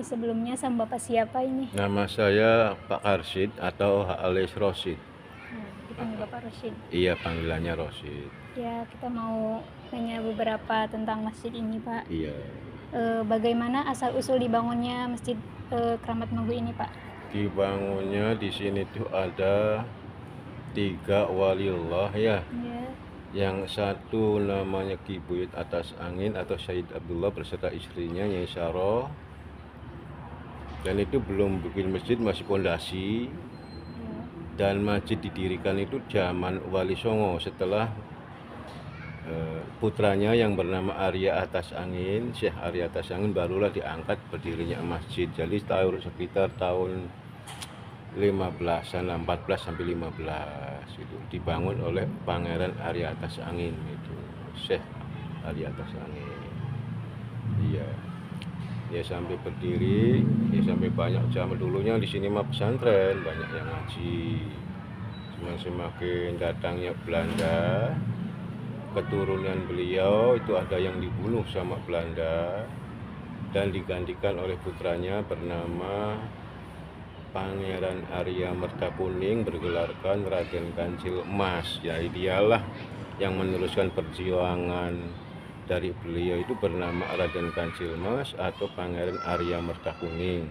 Sebelumnya sama Bapak siapa ini? Nama saya Pak Karsid atau alias Rosid. Dipanggil Bapak Rosid. Iya, panggilannya Rosid. Ya, kita mau tanya beberapa tentang masjid ini, Pak. Iya. Bagaimana asal-usul dibangunnya Masjid Keramat Magu ini, Pak? Dibangunnya di sini tuh ada 3 waliullah ya. Ya. Yang satu namanya Ki Buyut Atas Angin atau Said Abdullah beserta istrinya Nyai Saroh. Dan itu belum bikin masjid, masih pondasi. Dan masjid didirikan itu zaman Wali Songo setelah putranya yang bernama Arya Atas Angin, Syekh Arya Atas Angin barulah diangkat berdirinya masjid. Jadi sekitar tahun 15-an, 14 sampai 15 itu dibangun oleh Pangeran Arya Atas Angin itu, Syekh Arya Atas Angin. Iya. Dia sampai berdiri, dia sampai banyak zaman dulunya di sini mah pesantren, banyak yang ngaji. Cuman semakin datangnya Belanda, keturunan beliau itu ada yang dibunuh sama Belanda dan digantikan oleh putranya bernama Pangeran Arya Mertakuning bergelarkan Raden Kancil Emas. Jadi dialah yang meneruskan perjuangan dari beliau itu bernama Raden Kancil Emas atau Pangeran Arya Mertakuning.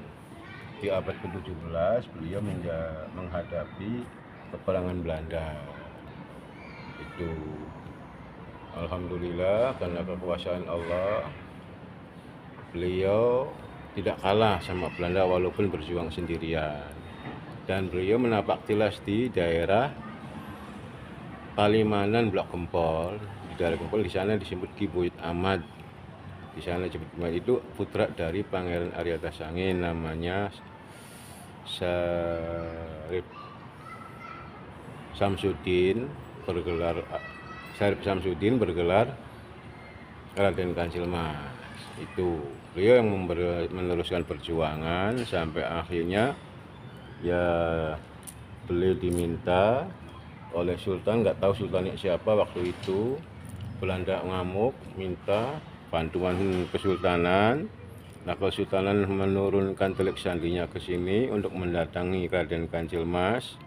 Di abad ke-17 beliau menghadapi peperangan Belanda. Itu alhamdulillah karena kekuasaan Allah beliau tidak kalah sama Belanda walaupun berjuang sendirian. Dan beliau menapak tilas di daerah Palimanan Blok Gempol. Di daerah Gempol di sana disebut Ki Buyut Ahmad. Di sana disebut Ahmad itu putra dari Pangeran Arya Atas Angin namanya Syarif Samsudin bergelar Raden Kancil Mas. Itu beliau yang meneruskan perjuangan sampai akhirnya ya beliau diminta oleh Sultan, nggak tahu sultannya siapa waktu itu. Belanda ngamuk minta bantuan kesultanan. Nah, kesultanan menurunkan telik sandinya ke sini untuk mendatangi Raden Kancil Mas.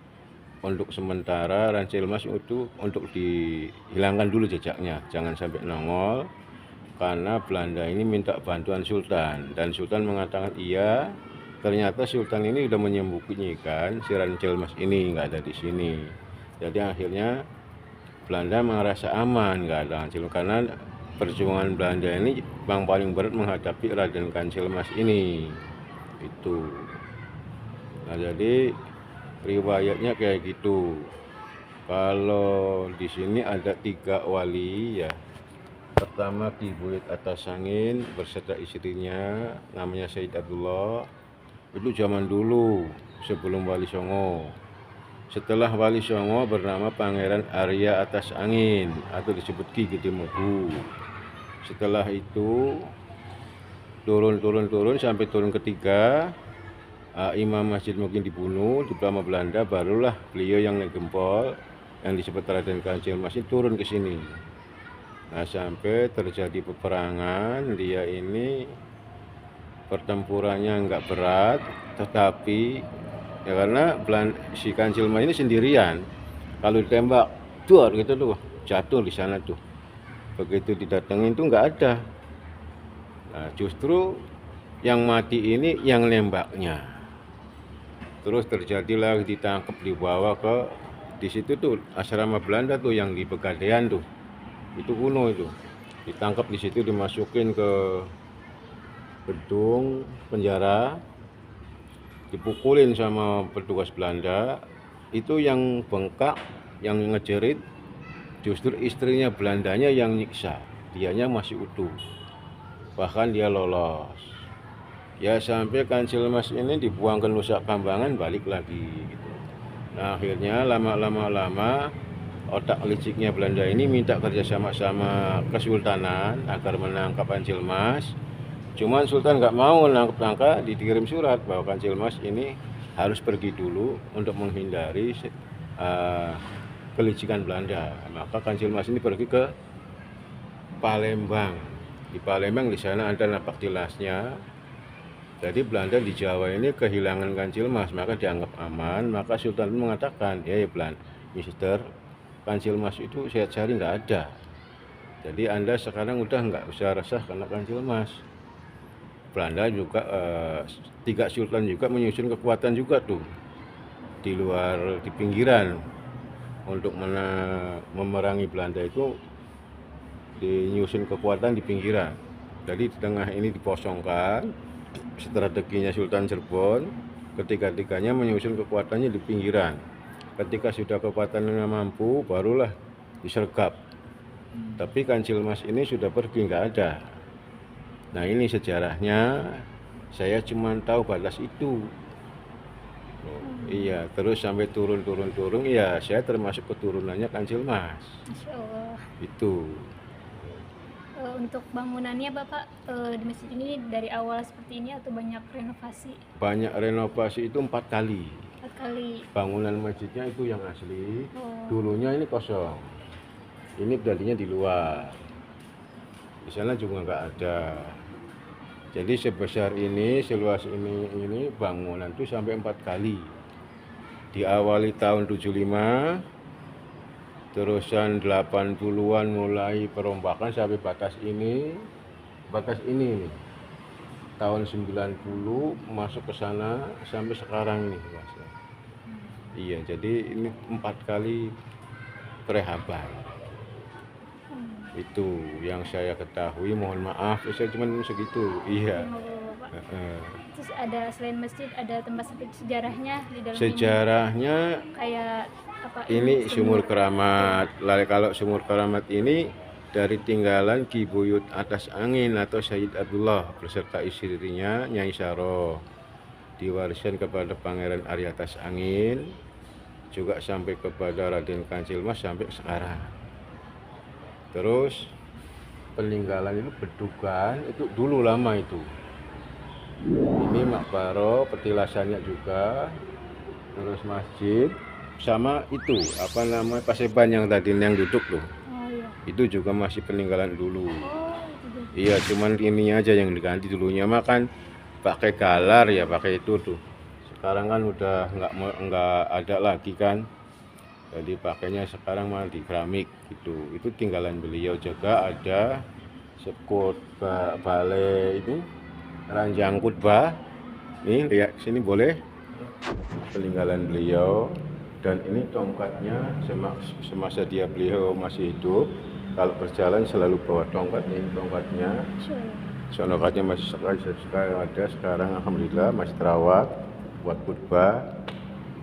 Untuk sementara Kancil Mas itu untuk dihilangkan dulu jejaknya, jangan sampai nongol. Karena Belanda ini minta bantuan Sultan dan Sultan mengatakan iya. Ternyata Sultan ini sudah menyembunyikan si Kancil Mas ini nggak ada di sini. Jadi akhirnya Belanda merasa aman nggak ada Kancil, karena perjuangan Belanda ini yang paling berat menghadapi Raden Kancil Mas ini. Itu. Nah, jadi riwayatnya kayak gitu. Kalau di sini ada 3 wali ya. Pertama Ki Buyut Atas Angin beserta istrinya namanya Said Abdullah. Itu zaman dulu sebelum Wali Songo. Setelah Wali Songo bernama Pangeran Arya Atas Angin atau disebut Ki Gede Mogu. Setelah itu turun sampai turun ketiga, Imam Masjid mungkin dibunuh di Belanda Belanda, barulah beliau yang Gempol yang disebut Raden Kancil Mas turun ke sini. Nah, sampai terjadi peperangan. Dia ini pertempurannya nggak berat, tetapi ya karena si Kancil Mas ini sendirian, kalau ditembak duar gitu tuh jatuh di sana tuh. Begitu didatengin tuh nggak ada. Nah, justru yang mati ini yang nembaknya. Terus terjadilah ditangkap, dibawa ke di situ tuh asrama Belanda tuh yang di Pegadaian tuh. Itu kuno itu. Ditangkap di situ, dimasukin ke gedung penjara, dipukulin sama petugas Belanda. Itu yang bengkak, yang ngejerit justru istrinya Belandanya yang nyiksa, dianya masih utuh, bahkan dia lolos. Ya sampai Kancil Mas ini dibuang ke Nusa Kambangan, balik lagi gitu. Nah, akhirnya lama otak liciknya Belanda ini minta kerjasama sama Kesultanan agar menangkap Kancil Mas. Cuman Sultan nggak mau nangkap, dikirim surat bahwa Kancil Mas ini harus pergi dulu untuk menghindari kelicikan Belanda. Maka Kancil Mas ini pergi ke Palembang. Di Palembang di sana ada napak tilasnya Jadi Belanda di Jawa ini kehilangan Kancil Mas, maka dianggap aman. Maka Sultan pun mengatakan, ya Belanda, Mister, Kancil Mas itu saya cari nggak ada. Jadi Anda sekarang udah nggak usah resah karena Kancil Mas. Belanda juga tiga sultan juga menyusun kekuatan juga tuh di luar, di pinggiran untuk memerangi Belanda itu, dinyusun kekuatan di pinggiran. Jadi di tengah ini dikosongkan, strateginya Sultan Cirebon, ketiga-tiganya menyusun kekuatannya di pinggiran. Ketika sudah kekuatannya mampu, barulah disergap. Tapi Kancil Mas ini sudah pergi, nggak ada. Nah ini sejarahnya, saya cuma tahu batas itu. Iya, terus sampai turun, iya saya termasuk keturunannya Kancil Mas. Masya Allah. Itu. Untuk bangunannya Bapak di masjid ini dari awal seperti ini atau banyak renovasi? Banyak renovasi itu 4 kali. 4 kali. Bangunan masjidnya itu yang asli, Oh. dulunya ini kosong. Ini tadinya di luar. Di sana juga nggak ada. Jadi sebesar ini, seluas ini bangunan itu sampai 4 kali. Diawali tahun 75, terusan 80-an mulai perombakan sampai batas ini nih. Tahun 90 masuk ke sana sampai sekarang nih Mas. Iya, jadi ini 4 kali perehaban. Itu yang saya ketahui, mohon maaf saya cuma segitu. Iya. Terus ada selain masjid ada tempat sejarahnya di dalam Sejarahnya ini? Kayak apa ini sumur keramat. Lalu kalau sumur keramat ini dari tinggalan Ki Buyut Atas Angin atau Sayyid Abdullah beserta istrinya Nyai Saro, diwariskan kepada Pangeran Arya Atas Angin, juga sampai kepada Raden Kancil Mas sampai sekarang. Terus peninggalan itu Bedukan, itu dulu lama itu. Ini Makbaro, petilasannya juga. Terus masjid, sama itu apa namanya Paseban yang tadi yang duduk tuh. Oh iya. Itu juga masih peninggalan dulu. Oh, itu. Iya, cuman ini aja yang diganti, dulunya mah kan pakai galar ya, pakai itu tuh. Sekarang kan udah nggak ada lagi kan. Jadi pakainya sekarang malah di keramik gitu. Itu tinggalan beliau. Juga ada sekut balai ini, ranjang khutbah. Nih lihat sini boleh, peninggalan beliau. Dan ini tongkatnya semasa beliau masih hidup. Kalau berjalan selalu bawa tongkat, ini tongkatnya. Tongkatnya masih sekarang ada. Sekarang alhamdulillah masih terawat buat khutbah.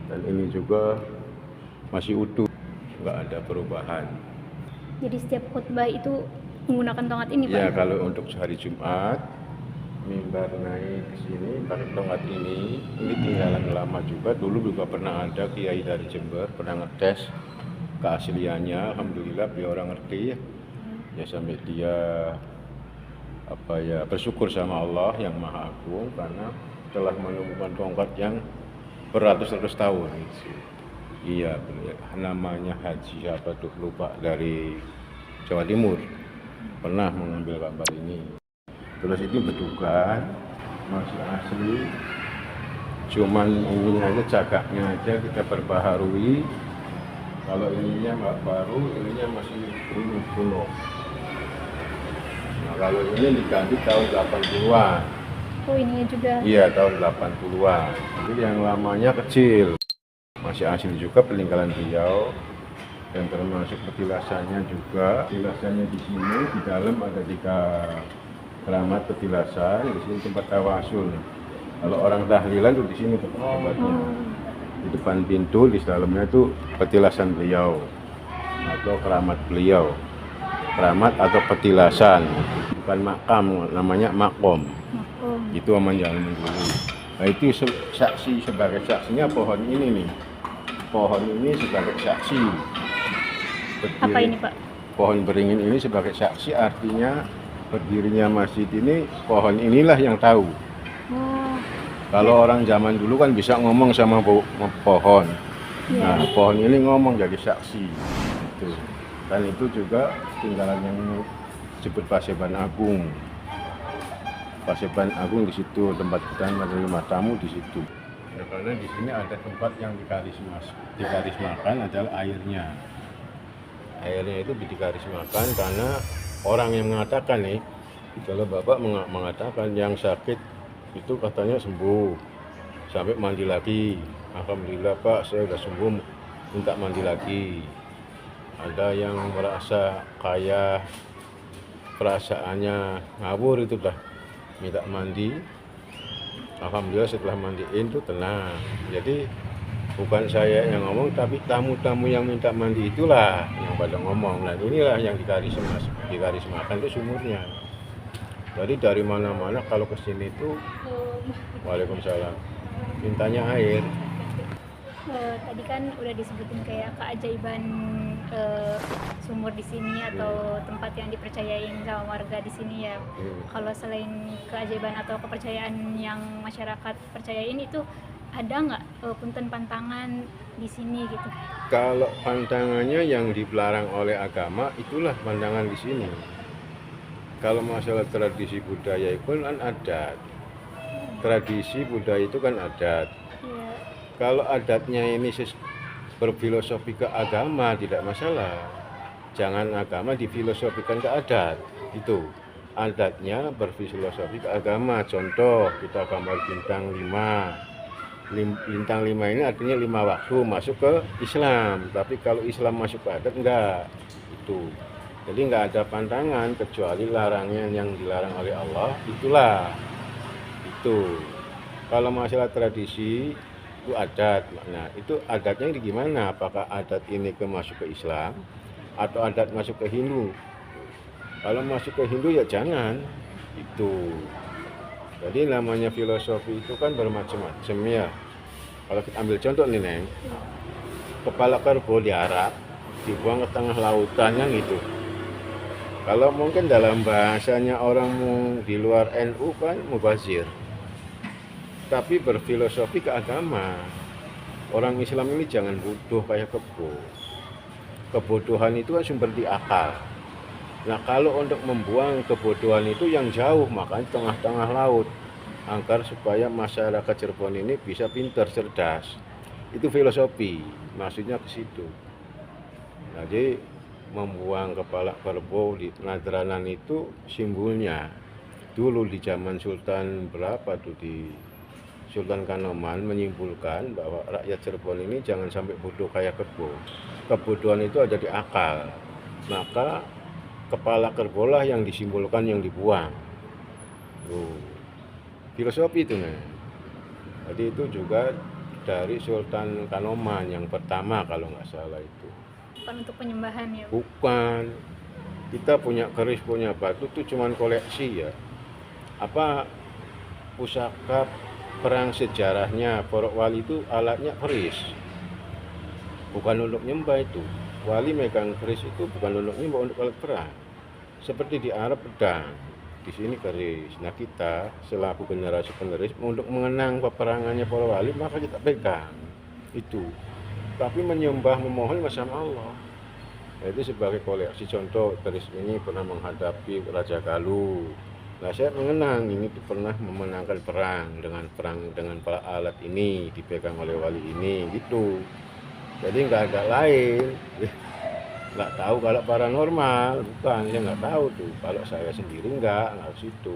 Dan ini juga masih utuh, nggak ada perubahan. Jadi setiap khutbah itu menggunakan tongkat ini Pak? Ya, kalau untuk hari Jumat mimbar naik ke sini pakai tongkat ini tinggalan lama juga. Dulu juga pernah ada kiai dari Jember pernah ngetes keasliannya, alhamdulillah beliau orang ngerti ya, sampai dia bersyukur sama Allah yang Maha Agung karena telah menemukan tongkat yang beratus-ratus tahun. Iya, namanya Haji apa tuh lupa, dari Jawa Timur, pernah mengambil gambar ini. Terus ini Bedukan masih asli, cuman ininya aja, cagaknya aja kita perbaharui. Kalau ininya nggak baru, ininya masih kuno. Nah kalau ini diganti tahun 80-an. Oh ininya juga? Iya, tahun 80-an. Jadi yang lamanya kecil. Masih asli juga peninggalan beliau, dan termasuk petilasannya juga. Petilasannya di sini, di dalam ada 3 keramat petilasan. Di sini tempat tawasul. Kalau orang tahlilan tuh di sini tempatnya. Di depan pintu, di dalamnya itu petilasan beliau atau keramat beliau. Keramat atau petilasan, bukan makam, namanya makom. Itu aman jalan dulu. Nah itu saksi, sebagai saksinya pohon ini nih. Pohon ini sebagai saksi. Berdiri, apa ini Pak? Pohon beringin ini sebagai saksi, artinya berdirinya masjid ini pohon inilah yang tahu. Kalau orang zaman dulu kan bisa ngomong sama pohon. Nah pohon ini ngomong jadi saksi. Itu. Dan itu juga tinggalan yang disebut Paseban Agung. Paseban Agung di situ, tempat kita menerima tamu di situ. Ya, karena di sini ada tempat yang dikarismakan adalah airnya. Airnya itu dikarismakan karena orang yang mengatakan nih, kalau Bapak mengatakan yang sakit itu katanya sembuh, sampai mandi lagi. Alhamdulillah Pak, saya sudah sembuh, minta mandi lagi. Ada yang merasa kayak perasaannya ngawur itu dah, minta mandi. Alhamdulillah setelah mandiin itu tenang. Jadi bukan saya yang ngomong, tapi tamu-tamu yang minta mandi itulah yang pada ngomong. Nah inilah yang dikarismakan itu sumurnya. Jadi dari mana-mana kalau ke sini itu, waalaikumsalam, mintanya air. Tadi kan udah disebutin kayak keajaiban sumur di sini atau tempat yang dipercayain sama warga di sini ya. Kalau selain keajaiban atau kepercayaan yang masyarakat percayain itu, ada nggak punten pantangan di sini gitu? Kalau pantangannya yang dilarang oleh agama, itulah pantangan di sini. Kalau masalah tradisi budaya itu kan adat. Tradisi budaya itu kan adat. Ya. Kalau adatnya ini berfilosofi ke agama tidak masalah. Jangan agama difilosofikan ke adat. Itu adatnya berfilosofi ke agama. Contoh kita gambar bintang 5. Bintang 5 ini artinya 5 waktu masuk ke Islam. Tapi kalau Islam masuk ke adat enggak. Itu. Jadi enggak ada pantangan kecuali larangnya yang dilarang oleh Allah. Itulah. Itu. Kalau masalah tradisi itu adat. Nah, itu adatnya ini gimana? Apakah adat ini masuk ke Islam atau adat masuk ke Hindu? Kalau masuk ke Hindu ya jangan. Itu. Jadi namanya filosofi itu kan bermacam-macam ya. Kalau kita ambil contoh nih Neng, kepala kerbau diarak, dibuang ke tengah lautan yang itu. Kalau mungkin dalam bahasanya orang di luar NU kan mubazir. Tapi berfilosofi ke agama. Orang Islam ini jangan bodoh kayak kebo. Kebodohan itu kan sumber di akal. Nah kalau untuk membuang kebodohan itu yang jauh, makanya tengah-tengah laut, agar supaya masyarakat Cirebon ini bisa pintar, cerdas. Itu filosofi, maksudnya ke situ. Jadi membuang kepala kerbau di Nadranan itu simbolnya. Dulu di zaman Sultan berapa tuh, di Sultan Kanoman menyimpulkan bahwa rakyat Cirebon ini jangan sampai bodoh kayak kerbau. Kebodohan itu ada di akal. Maka kepala kerbau lah yang disimbolkan, yang dibuang. Filosofi itu nih. Jadi itu juga dari Sultan Kanoman yang pertama kalau nggak salah itu. Bukan untuk penyembahan ya? Bukan. Kita punya keris, punya batu itu cuman koleksi ya. Apa pusaka perang sejarahnya para wali itu alatnya keris. Bukan untuk nyembah itu. Wali megang keris itu bukan untuk nyembah, untuk alat perang. Seperti di Arab pedang, di sini keris. Nah kita selaku generasi penerus untuk mengenang peperangannya para wali, maka kita pegang itu. Tapi menyembah, memohon sama Allah. Itu sebagai koleksi. Contoh keris ini pernah menghadapi Raja Galuh. Nah saya mengenang ini tuh pernah memenangkan perang dengan para alat ini, dipegang oleh wali ini gitu. Jadi nggak ada lain. Nggak tahu kalau paranormal, bukan, saya nggak tahu tuh. Kalau saya sendiri nggak situ.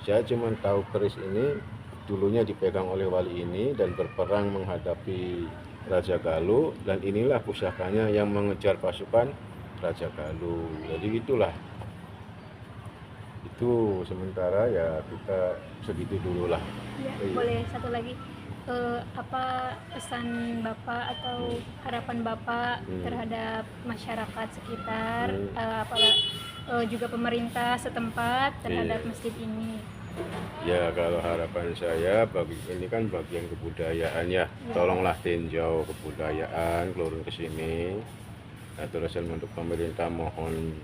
Saya cuma tahu keris ini dulunya dipegang oleh wali ini dan berperang menghadapi Raja Galuh, dan inilah pusakanya yang mengejar pasukan Raja Galuh. Jadi itulah. Itu sementara ya kita segitu dulu lah. Ya, boleh satu lagi. Apa pesan Bapak atau harapan Bapak terhadap masyarakat sekitar, juga pemerintah setempat terhadap masjid ini? Ya kalau harapan saya, ini kan bagian kebudayaan ya, tolonglah tinjau kebudayaan, turun ke sini. Nah, terus untuk pemerintah mohon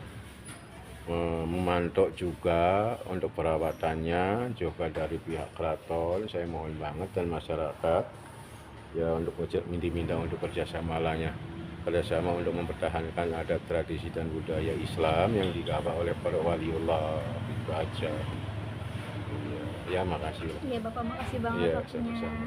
memantau juga untuk perawatannya juga dari pihak keraton. Saya mohon banget, dan masyarakat ya untuk minta untuk kerjasama untuk mempertahankan adat tradisi dan budaya Islam yang digawa oleh para waliullah. Itu aja. Ya makasih. Iya Bapak, makasih banget Iya, waktunya. sama-sama.